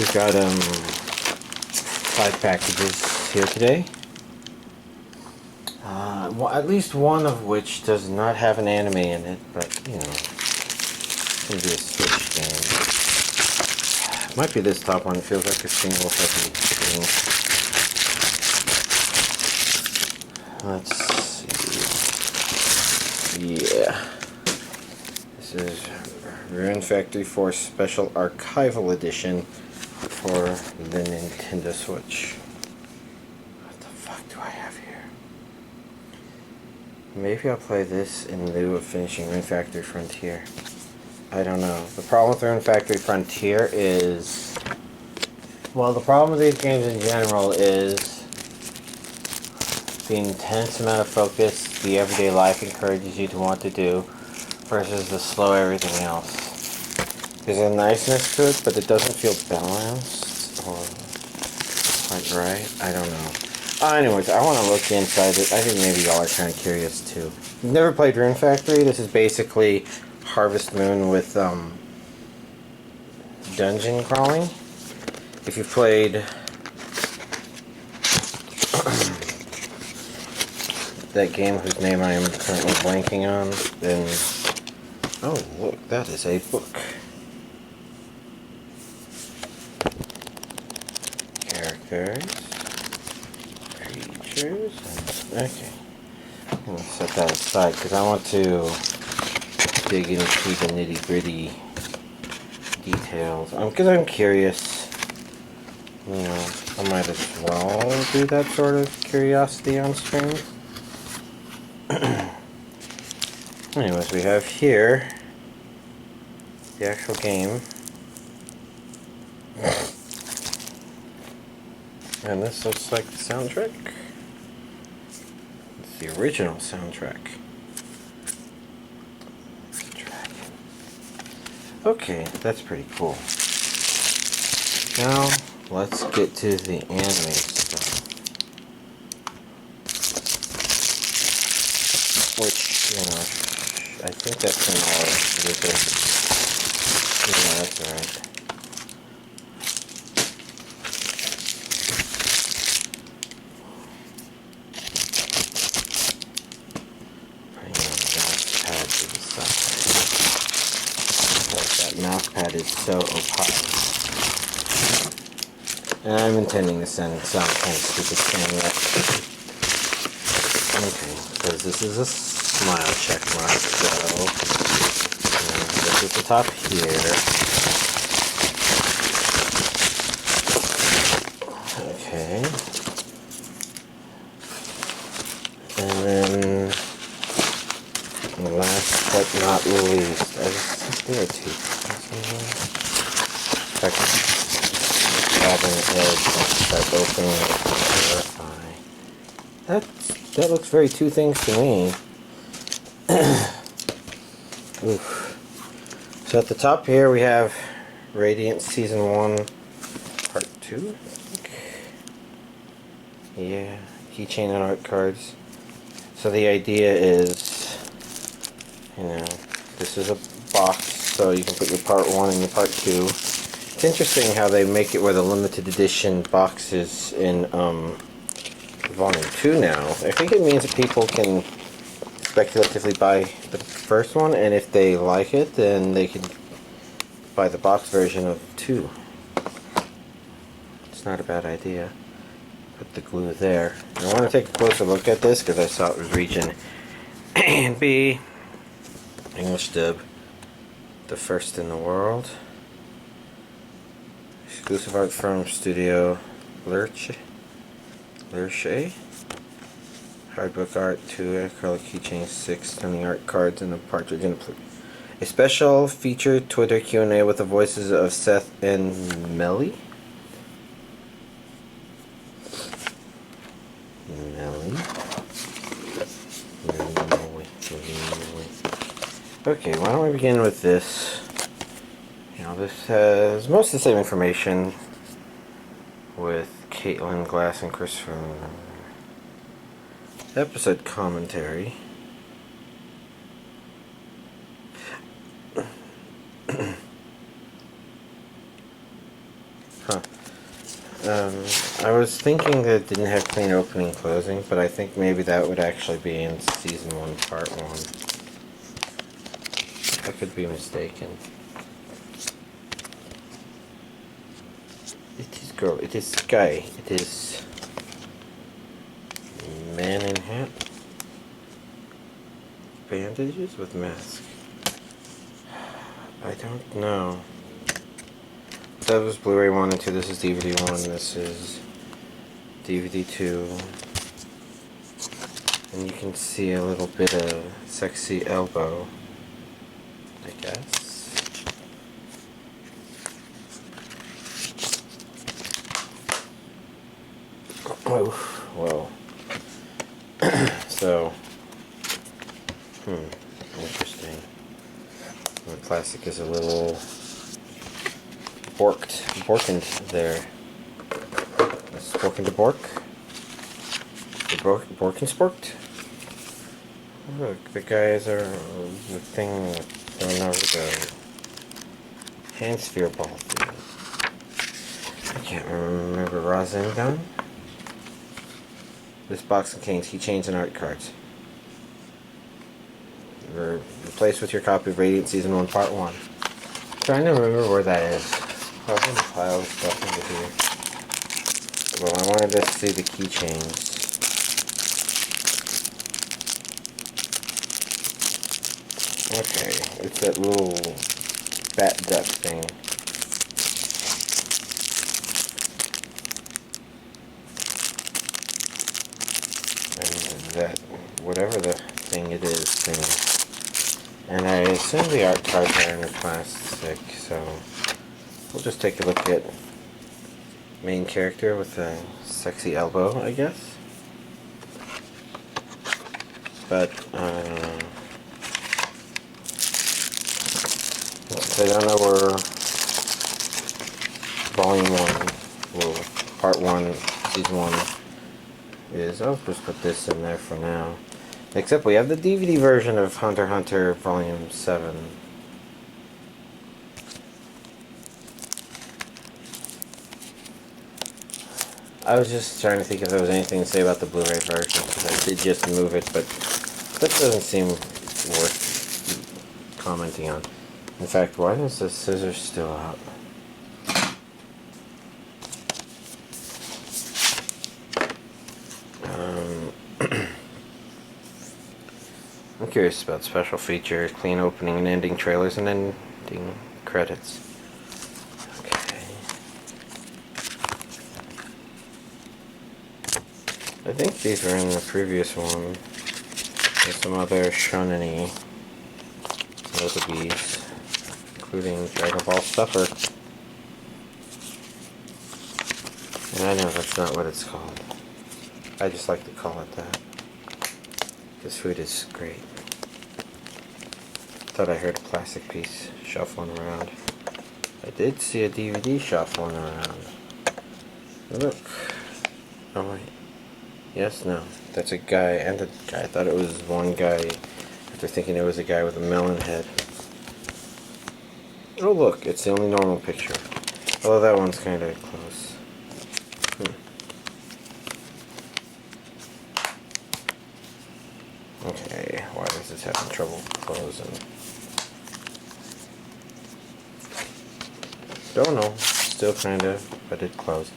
we've got 5 packages here today. Well, at least one of which does not have an anime in it, but you know, it's gonna be a Switch game. It might be this top one. It feels like a single heavy thing. Let's see. Yeah, this is Rune Factory Force Special Archival Edition for the Nintendo Switch. What the fuck do I have here? Maybe I'll play this in lieu of finishing Rune Factory Frontier. I don't know. The problem with Rune Factory Frontier is... well, the problem with these games in general is the intense amount of focus the everyday life encourages you to want to do versus the slow everything else. There's a niceness to it, but it doesn't feel balanced or quite right. I don't know. Anyways, I want to look inside it. I think maybe y'all are kind of curious too. If you've never played Rune Factory, this is basically Harvest Moon with dungeon crawling. If you've played that game whose name I am currently blanking on, then... oh, look, that is a book. Characters. Creatures. Okay. I'm going to set that aside because I want to dig into the nitty-gritty details. Because I'm curious. You know, I might as well do that sort of curiosity on stream. Anyways, we have here the actual game. And this looks like the soundtrack. It's the original soundtrack. Okay, that's pretty cool. Now, let's get to the anime stuff. Which, you know, I think that's in all of this. Yeah, that's alright. Mouse pad is so opaque. And I'm intending to sound kind of stupid saying that. Okay, because this is a smile check mark, so this is the top here. Okay. And then last but not least, I think there are two. Start grabbing the edge and start opening it to verify. That looks very two things to me. Oof. So at the top here we have Radiant Season 1 Part 2. Yeah, keychain and art cards. So the idea is, you know, this is a box, so you can put your Part 1 and your Part 2. It's interesting how they make it where the limited edition box is in Volume 2 now. I think it means that people can speculatively buy the first one, and if they like it, then they can buy the box version of 2. It's not a bad idea. Put the glue there. I want to take a closer look at this because I saw it was region A and B. English dub. The first in the world. Exclusive art from Studio Lurche. Hardbook art, 2 acrylic keychains, 6 stunning art cards, and a partridge in a plate. A special featured Twitter Q&A with the voices of Seth and Melly. Okay, why don't we begin with this? You know, this has most of the same information with Caitlin Glass and Christopher. Episode commentary. Huh. I was thinking that it didn't have clean opening and closing, but I think maybe that would actually be in Season 1, Part 1. I could be mistaken. It is girl, it is guy, it is man in hat. Bandages with mask. I don't know. That was Blu-ray 1 and 2, this is DVD 1, this is DVD 2. And you can see a little bit of sexy elbow, I guess. Oh, whoa. So, interesting. The plastic is a little borkened there. Sporking to bork? The borkensporked? Look, the guys are the thing going over the hand sphere ball thing. I can't remember Rosin done. This box contains keychains and art cards. Replaced with your copy of Radiant Season 1 Part 1. Trying to remember where that is. Probably in the pile of stuff over here. Well, I wanted to see the keychains. Okay, it's that little bat duck thing. And that, whatever the thing it is, thing. And I assume the art cards are in the plastic, so we'll just take a look at main character with a sexy elbow, I guess. But, I don't know where Volume 1, well, Part 1, Season 1 is. I'll just put this in there for now. Except we have the DVD version of Hunter x Hunter Volume 7. I was just trying to think if there was anything to say about the Blu-ray version, because I did just move it, but that doesn't seem worth commenting on. In fact, why is the scissors still out? I'm curious about special features, clean opening and ending trailers, and ending credits. Okay. I think these were in the previous one. There's some other shonen-y notables, including Dragon Ball Stuffer. And I know that's not what it's called. I just like to call it that. This food is great. Thought I heard a plastic piece shuffling around. I did see a DVD shuffling around. Look. Oh wait. Yes, no. That's a guy and a guy. I thought it was one guy after thinking it was a guy with a melon head. Oh look, it's the only normal picture. Although that one's kind of close. Okay, why is this having trouble closing? Don't know. Still kind of, but it closed.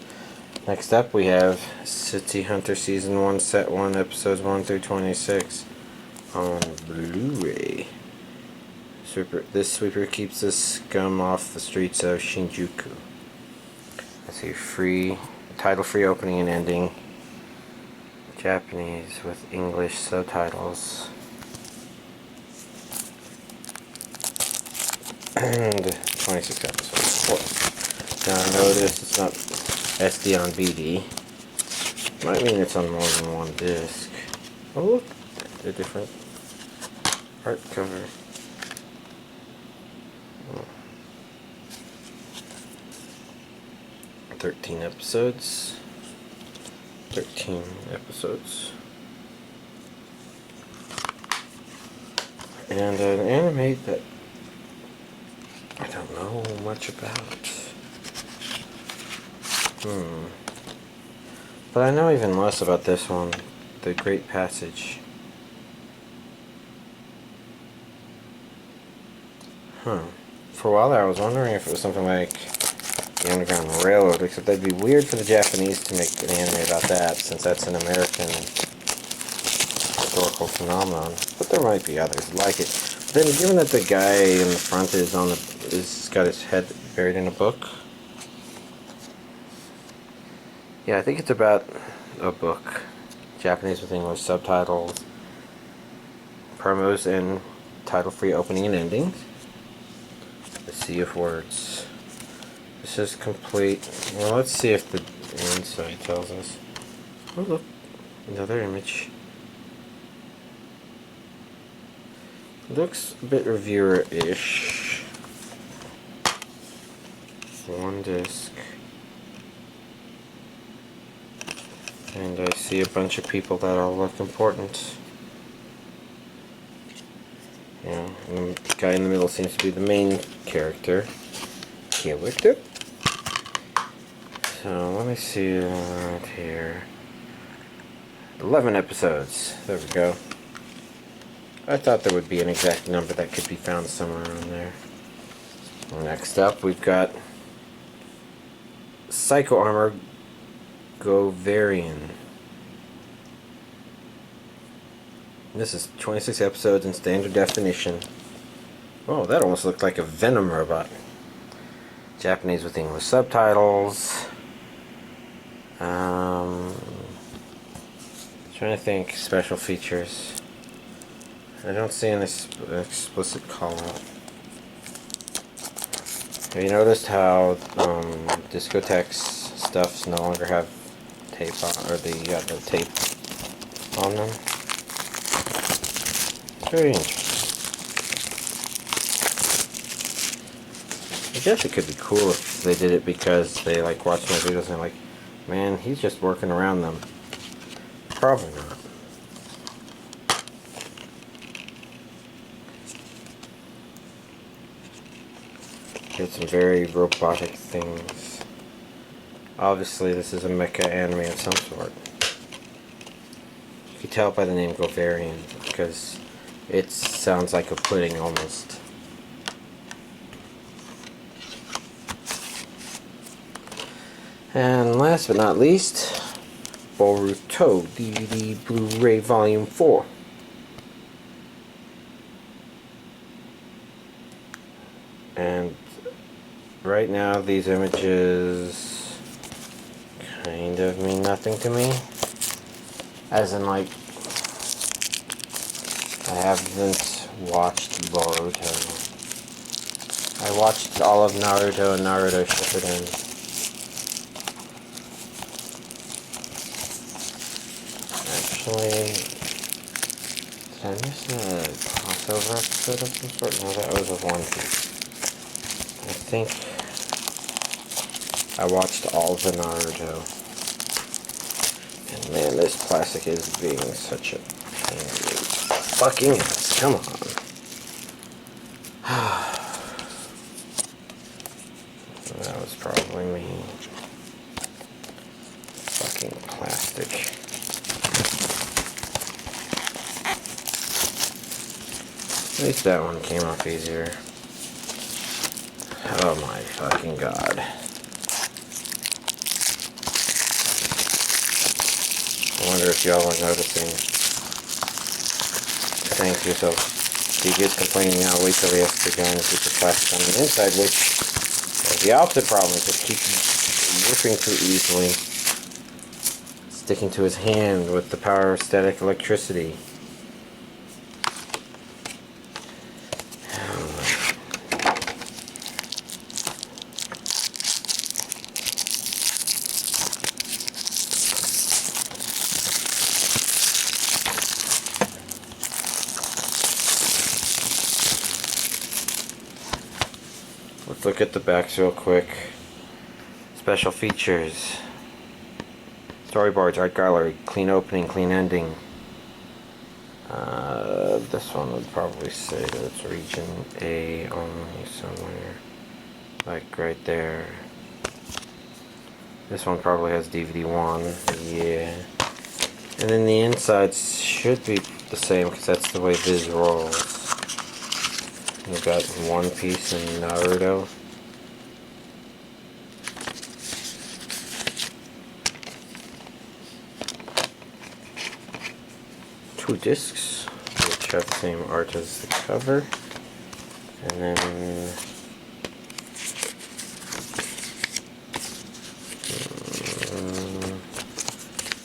Next up we have City Hunter Season 1, Set 1, Episodes 1 through 26 on Blu-ray. This sweeper keeps the scum off the streets of Shinjuku. Let's see, title-free opening and ending. Japanese with English subtitles. And 26 episodes. Now notice it's not SD on BD. Might mean it's on more than one disc. Oh look, a different art cover. 13 episodes. 13 episodes. And an anime that I don't know much about. But I know even less about this one, The Great Passage. For a while there, I was wondering if it was something like the Underground Railroad, except that'd be weird for the Japanese to make an anime about that, since that's an American historical phenomenon. But there might be others like it. Then, given that the guy in the front is got his head buried in a book. Yeah, I think it's about a book. Japanese with English subtitles. Promos and title-free opening and endings. The Sea of Words. This is complete. Well, let's see if the inside tells us. Oh, look. Another image. Looks a bit reviewer-ish. One disc. And I see a bunch of people that all look important. Yeah, and the guy in the middle seems to be the main character. So let me see right here. 11 episodes. There we go. I thought there would be an exact number that could be found somewhere around there. Next up, we've got Armor Govarian. This is 26 episodes in standard definition. Oh, that almost looked like a Venom robot. Japanese with English subtitles. Trying to think special features. I don't see an explicit call out. Have you noticed how discotheques stuffs no longer have tape on, or the tape on them? Very interesting. I guess it could be cool if they did it because they like watch my videos and like, man, he's just working around them. Probably not. Did some very robotic things. Obviously, this is a mecha anime of some sort. You can tell by the name Govarian because it sounds like a pudding almost. And last but not least, Boruto DVD Blu-ray Volume 4. And right now these images kind of mean nothing to me. As in, like, I haven't watched Boruto. I watched all of Naruto and Naruto Shippuden. Actually, did I miss a crossover episode of some sort? No, that was a One Piece. I think I watched all the Naruto. And man, this plastic is being such a pain in the fucking ass. Come on. That was probably me. Fucking plastic. At least that one came off easier. Oh my fucking god. I wonder if y'all are noticing. Saying to yourself, he gets complaining now, wait till he has to go and put the plastic on the inside, which has the opposite problem. It just keeps ripping too easily. Sticking to his hand with the power of static electricity. Let's look at the backs real quick. Special features. Storyboards, art gallery, clean opening, clean ending. This one would probably say that it's region A only somewhere. Like right there. This one probably has DVD 1. Yeah. And then the insides should be the same because that's the way Viz rolls. We've got One Piece and Naruto. Two discs, which have the same art as the cover. And then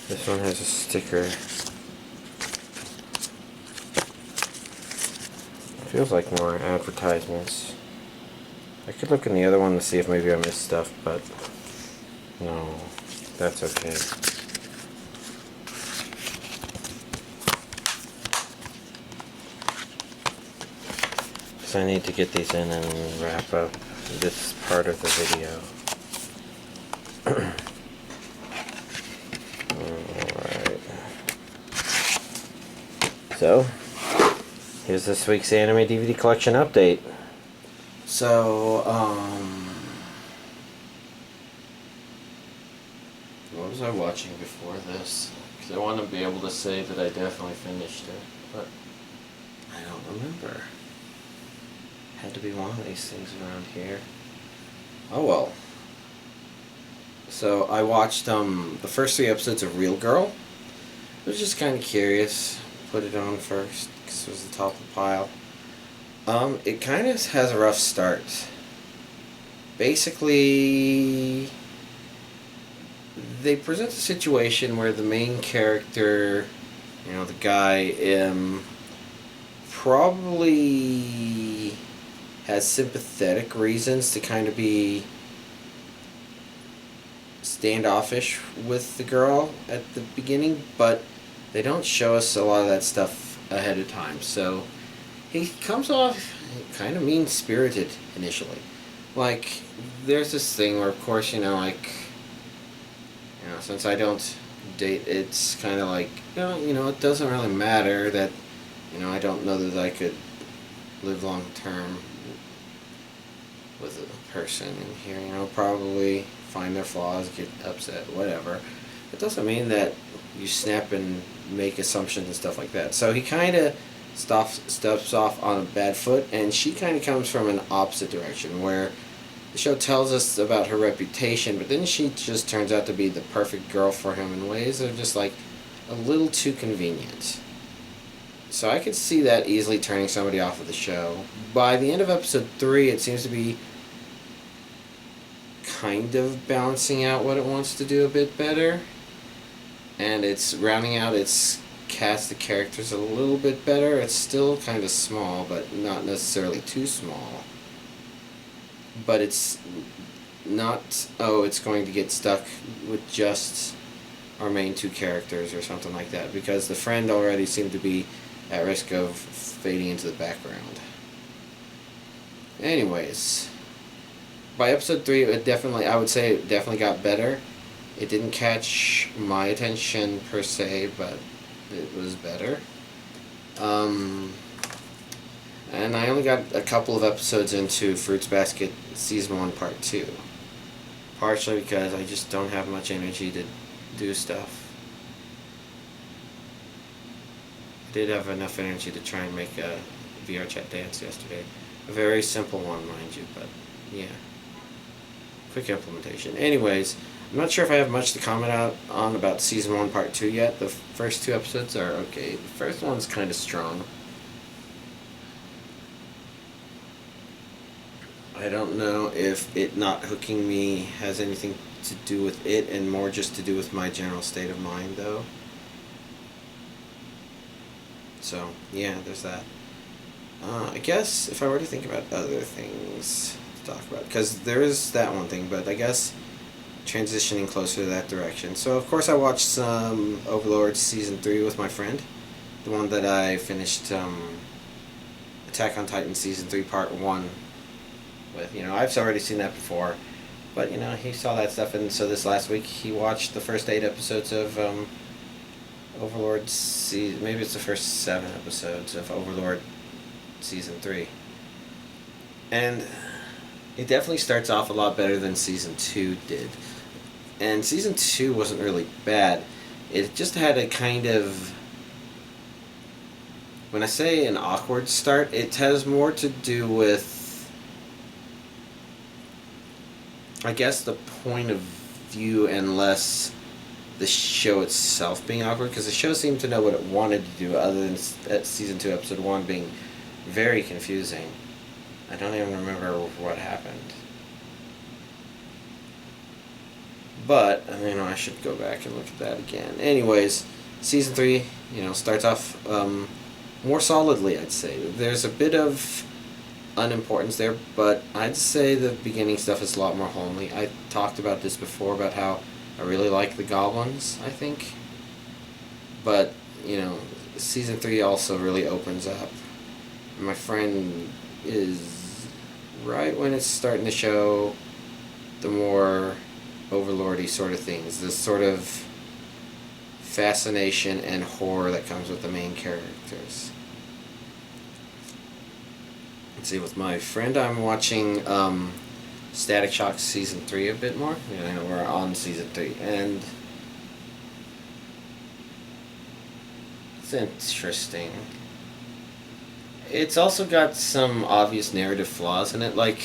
this one has a sticker. Feels like more advertisements. I could look in the other one to see if maybe I missed stuff, but no, that's okay. So I need to get these in and wrap up this part of the video. Alright. So, here's this week's anime DVD collection update. So, what was I watching before this? Because I want to be able to say that I definitely finished it, but I don't remember. Had to be one of these things around here. Oh well. So I watched the first 3 episodes of Real Girl. I was just kind of curious. Put it on first because it was the top of the pile. It kind of has a rough start. Basically, they present a situation where the main character, you know, the guy, probably has sympathetic reasons to kind of be standoffish with the girl at the beginning, but they don't show us a lot of that stuff ahead of time. So he comes off kind of mean-spirited initially. Like, there's this thing where, of course, you know, like, you know, since I don't date, it's kind of like, you know, it doesn't really matter that, you know, I don't know that I could live long-term with a person in here, you know, probably find their flaws, get upset, whatever. It doesn't mean that you snap and make assumptions and stuff like that. So he kind of steps off on a bad foot, and she kind of comes from an opposite direction, where the show tells us about her reputation, but then she just turns out to be the perfect girl for him in ways that are just like a little too convenient. So I could see that easily turning somebody off of the show. By the end of episode 3, it seems to be kind of balancing out what it wants to do a bit better, and it's rounding out its cast of characters a little bit better. It's still kind of small, but not necessarily too small. But it's not, oh, it's going to get stuck with just our main 2 characters or something like that, because the friend already seemed to be at risk of fading into the background. Anyways, by episode 3, I would say it definitely got better. It didn't catch my attention per se, but it was better. And I only got a couple of episodes into Fruits Basket Season 1 Part 2. Partially because I just don't have much energy to do stuff. I did have enough energy to try and make a VR chat dance yesterday. A very simple one, mind you, but yeah. Quick implementation. Anyways, I'm not sure if I have much to comment on about Season 1 Part 2 yet. The first 2 episodes are okay. The first one's kind of strong. I don't know if it not hooking me has anything to do with it and more just to do with my general state of mind, though. So, yeah, there's that. I guess if I were to think about other things to talk about, because there is that one thing, but I guess transitioning closer to that direction. So, of course, I watched some Overlord Season 3 with my friend. The one that I finished Attack on Titan Season 3 Part 1 with. You know, I've already seen that before, but, you know, he saw that stuff, and so this last week he watched the first 8 episodes of Overlord Season... Maybe it's the first 7 episodes of Overlord Season 3. And it definitely starts off a lot better than Season 2 did. And season 2 wasn't really bad. It just had a kind of, when I say an awkward start, it has more to do with, I guess, the point of view and less the show itself being awkward, because the show seemed to know what it wanted to do, other than season 2 episode 1 being very confusing. I don't even remember what happened. But, I should go back and look at that again. Anyways, season 3, starts off more solidly, I'd say. There's a bit of unimportance there, but I'd say the beginning stuff is a lot more homely. I talked about this before, about how I really like the goblins, I think. But, season 3 also really opens up. My friend is right when it's starting to show the more overlordy sort of things, this sort of fascination and horror that comes with the main characters. Let's see, with my friend I'm watching Static Shock season 3 a bit more. We're on season 3, and it's interesting. It's also got some obvious narrative flaws in it, like,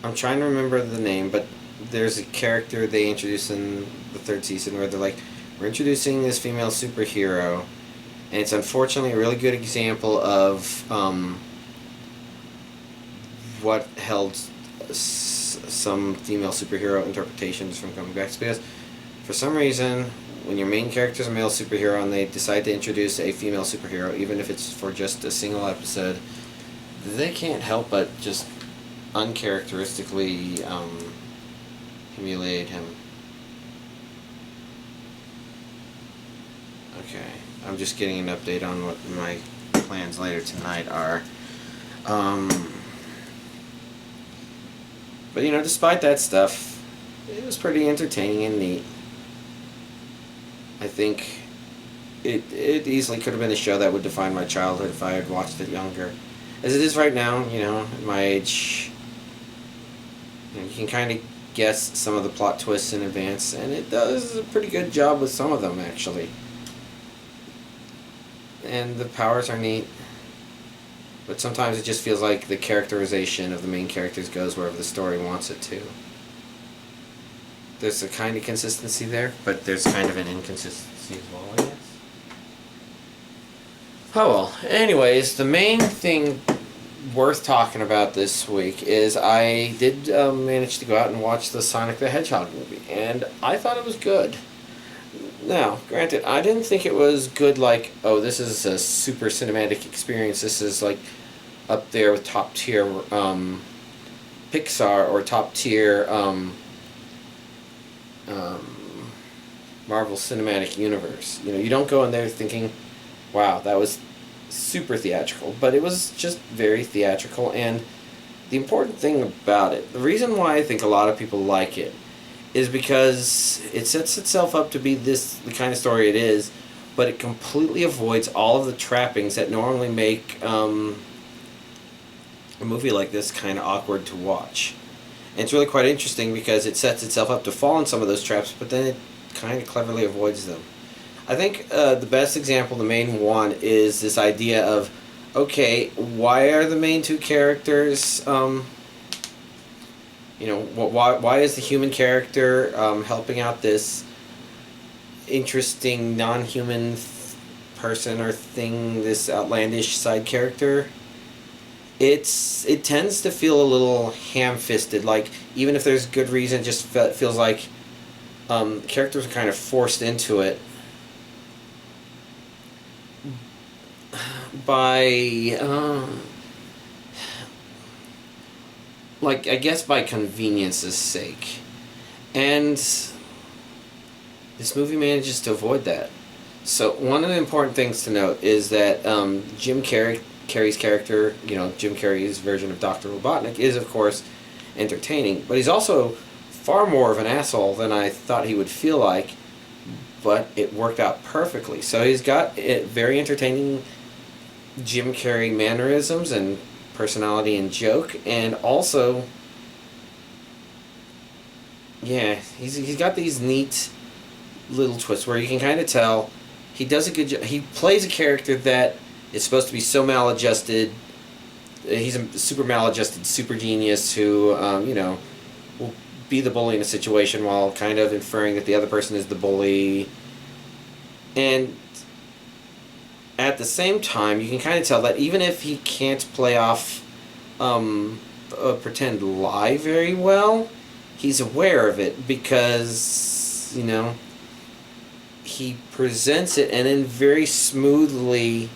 I'm trying to remember the name, but there's a character they introduce in the 3rd season where they're like, we're introducing this female superhero, and it's unfortunately a really good example of what held some female superhero interpretations from coming back. Because for some reason, when your main character is a male superhero and they decide to introduce a female superhero, even if it's for just a single episode, they can't help but just uncharacteristically humiliate him. Okay, I'm just getting an update on what my plans later tonight are. But despite that stuff, it was pretty entertaining and neat. I think it easily could have been a show that would define my childhood if I had watched it younger. As it is right now, at my age, you can kind of guess some of the plot twists in advance, and it does a pretty good job with some of them, actually. And the powers are neat, but sometimes it just feels like the characterization of the main characters goes wherever the story wants it to. There's a kind of consistency there, but there's kind of an inconsistency as well, I guess. Oh well, anyways, the main thing worth talking about this week is I did manage to go out and watch the Sonic the Hedgehog movie, and I thought it was good. Now, granted, I didn't think it was good like, oh, this is a super cinematic experience, this is like up there with top tier Pixar or top tier Marvel Cinematic Universe. You don't go in there thinking, wow, that was super theatrical, but it was just very theatrical. And the important thing about it, the reason why I think a lot of people like it, is because it sets itself up to be the kind of story it is, but it completely avoids all of the trappings that normally make a movie like this kind of awkward to watch. And it's really quite interesting because it sets itself up to fall in some of those traps, but then it kind of cleverly avoids them. I think the best example, the main one, is this idea of, okay, why are the main two characters, why is the human character helping out this interesting non-human person or thing, this outlandish side character? It tends to feel a little ham-fisted, like, even if there's good reason, it just feels like characters are kind of forced into it by, I guess by convenience's sake. And this movie manages to avoid that. So one of the important things to note is that Jim Carrey's character, Jim Carrey's version of Dr. Robotnik, is of course entertaining, but he's also far more of an asshole than I thought he would feel like, but it worked out perfectly. So he's got very entertaining Jim Carrey mannerisms and personality and joke, and also yeah, he's got these neat little twists where you can kind of tell he does a good job. He plays a character that is supposed to be so maladjusted. He's a super maladjusted super genius who, will be the bully in a situation while kind of inferring that the other person is the bully. And at the same time, you can kind of tell that even if he can't play off a pretend lie very well, he's aware of it because, he presents it and then very smoothly,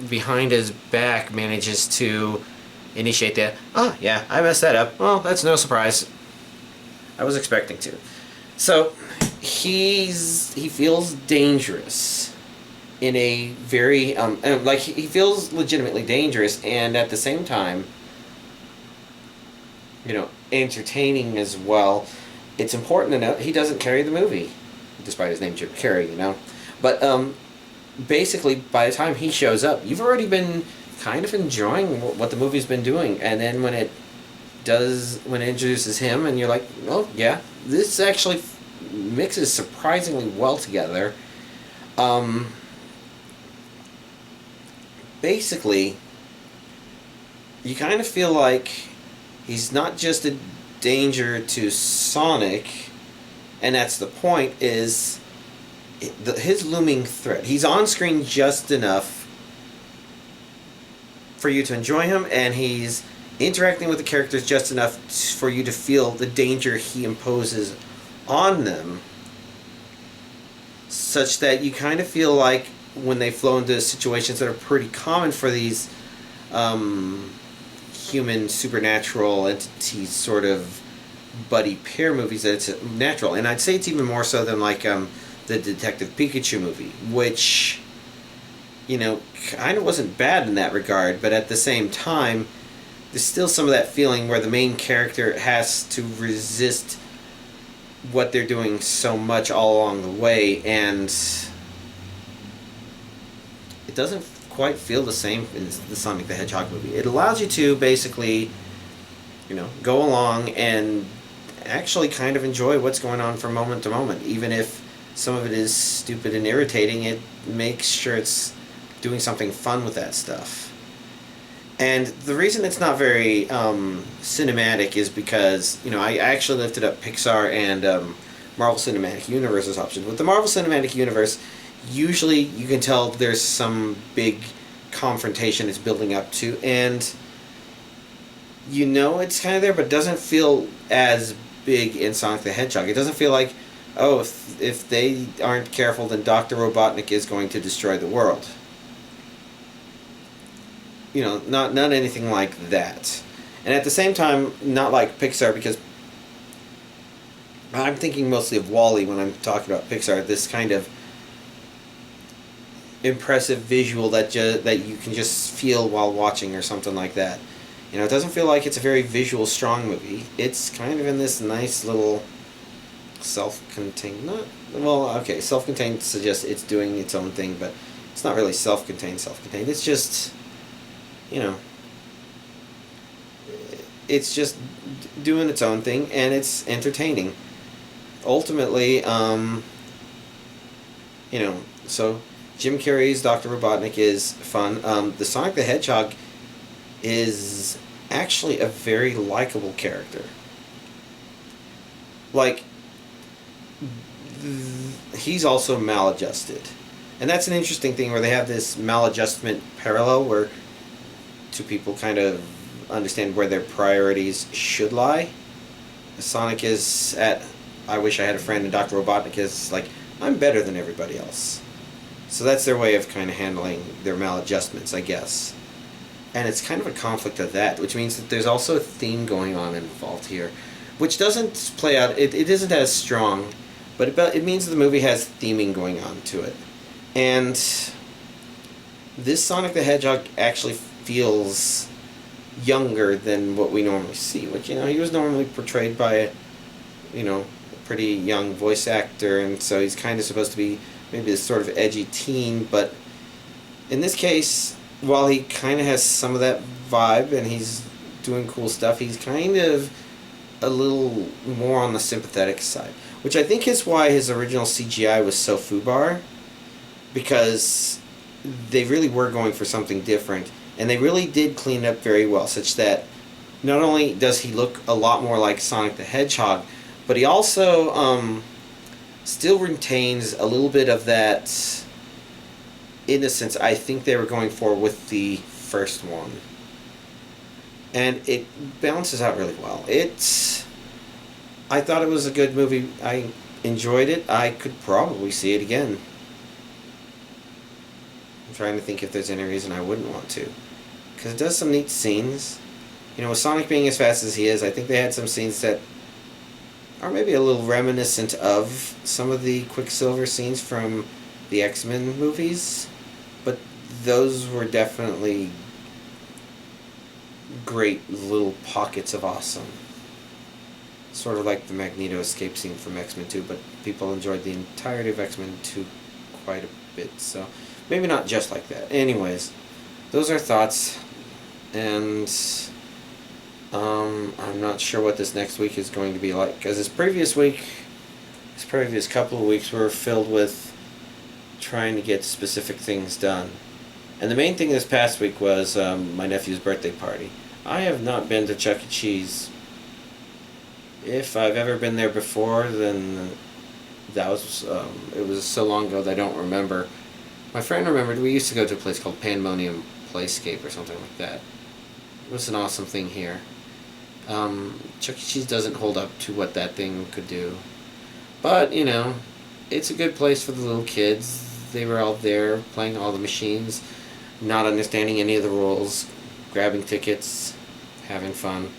behind his back manages to initiate that. Oh, yeah, I messed that up. Well, that's no surprise. I was expecting to. So, he feels dangerous in a very, he feels legitimately dangerous, and at the same time, entertaining as well. It's important to note he doesn't carry the movie, despite his name Jim Carrey, But, basically, by the time he shows up, you've already been kind of enjoying what the movie's been doing, and then when it introduces him, and you're like, oh, yeah, this actually mixes surprisingly well together. Basically, you kind of feel like he's not just a danger to Sonic, and that's the point, is his looming threat. He's on screen just enough for you to enjoy him, and he's interacting with the characters just enough for you to feel the danger he imposes on them, such that you kind of feel like when they flow into situations that are pretty common for these human supernatural entities sort of buddy pair movies, that it's natural. And I'd say it's even more so than like the Detective Pikachu movie, which kind of wasn't bad in that regard, but at the same time there's still some of that feeling where the main character has to resist what they're doing so much all along the way, and it doesn't quite feel the same in the Sonic the Hedgehog movie. It allows you to basically, go along and actually kind of enjoy what's going on from moment to moment. Even if some of it is stupid and irritating, it makes sure it's doing something fun with that stuff. And the reason it's not very cinematic is because, I actually lifted up Pixar and Marvel Cinematic Universe's options. With the Marvel Cinematic Universe, usually you can tell there's some big confrontation it's building up to, and it's kind of there, but it doesn't feel as big in Sonic the Hedgehog. It doesn't feel like, oh, if they aren't careful, then Dr. Robotnik is going to destroy the world. Not anything like that. And at the same time, not like Pixar, because I'm thinking mostly of WALL-E when I'm talking about Pixar. This kind of impressive visual that you can just feel while watching, or something like that. It doesn't feel like it's a very visual strong movie. It's kind of in this nice little self-contained, self-contained suggests it's doing its own thing, but it's not really self-contained. It's just, it's just doing its own thing, and it's entertaining. Ultimately, so Jim Carrey's Dr. Robotnik is fun. The Sonic the Hedgehog is actually a very likable character. Like, he's also maladjusted. And that's an interesting thing where they have this maladjustment parallel where two people kind of understand where their priorities should lie. Sonic is at, I wish I had a friend, and Dr. Robotnik is like, I'm better than everybody else. So that's their way of kind of handling their maladjustments, I guess. And it's kind of a conflict of that, which means that there's also a theme going on involved here, which doesn't play out, it isn't as strong, but it means that the movie has theming going on to it. And this Sonic the Hedgehog actually feels younger than what we normally see, which, he was normally portrayed by a pretty young voice actor, and so he's kind of supposed to be maybe this sort of edgy teen, but in this case, while he kind of has some of that vibe and he's doing cool stuff, he's kind of a little more on the sympathetic side, which I think is why his original CGI was so foobar, because they really were going for something different, and they really did clean it up very well, such that not only does he look a lot more like Sonic the Hedgehog, but he also still retains a little bit of that innocence I think they were going for with the first one. And it balances out really well. I thought it was a good movie. I enjoyed it. I could probably see it again. I'm trying to think if there's any reason I wouldn't want to. Because it does some neat scenes. You know, with Sonic being as fast as he is, I think they had some scenes that are maybe a little reminiscent of some of the Quicksilver scenes from the X-Men movies. But those were definitely great little pockets of awesome. Sort of like the Magneto escape scene from X-Men 2, but people enjoyed the entirety of X-Men 2 quite a bit, so maybe not just like that. Anyways, those are thoughts, and I'm not sure what this next week is going to be like, because this previous couple of weeks were filled with trying to get specific things done. And the main thing this past week was my nephew's birthday party. I have not been to Chuck E. Cheese. If I've ever been there before, then that was it was so long ago that I don't remember. My friend remembered. We used to go to a place called Pandemonium Playscape or something like that. It was an awesome thing here. Chuck E. Cheese doesn't hold up to what that thing could do. But, you know, it's a good place for the little kids. They were all there playing all the machines, not understanding any of the rules, grabbing tickets, having fun.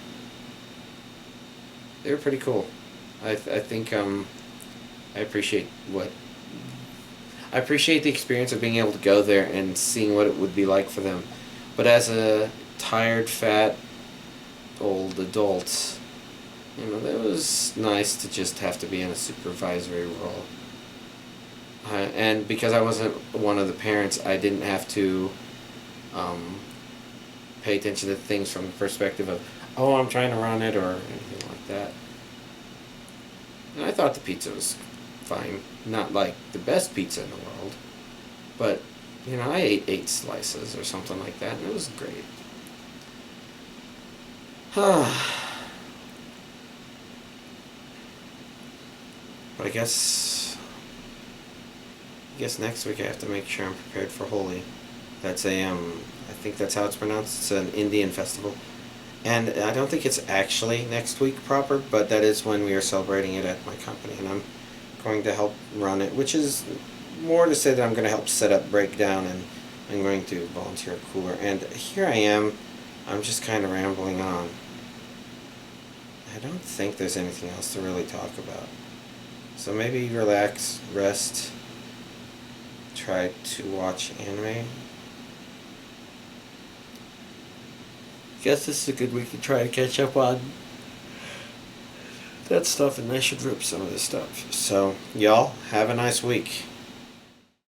They were pretty cool. I think I appreciate the experience of being able to go there and seeing what it would be like for them. But as a tired, fat, old adult, you know, it was nice to just have to be in a supervisory role. And because I wasn't one of the parents, I didn't have to pay attention to things from the perspective of, oh, I'm trying to run it, or anything like that. And I thought the pizza was fine. Not like the best pizza in the world, but, you know, I ate 8 slices or something like that, and it was great. But I guess next week I have to make sure I'm prepared for Holi. That's I think that's how it's pronounced. It's an Indian festival. And I don't think it's actually next week proper, but that is when we are celebrating it at my company, and I'm going to help run it, which is more to say that I'm going to help set up, break down, and I'm going to volunteer a cooler. And here I am, I'm just kind of rambling on. I don't think there's anything else to really talk about. So maybe relax, rest, try to watch anime. Guess this is a good week to try to catch up on that stuff, and I should rip some of this stuff. So, y'all, have a nice week.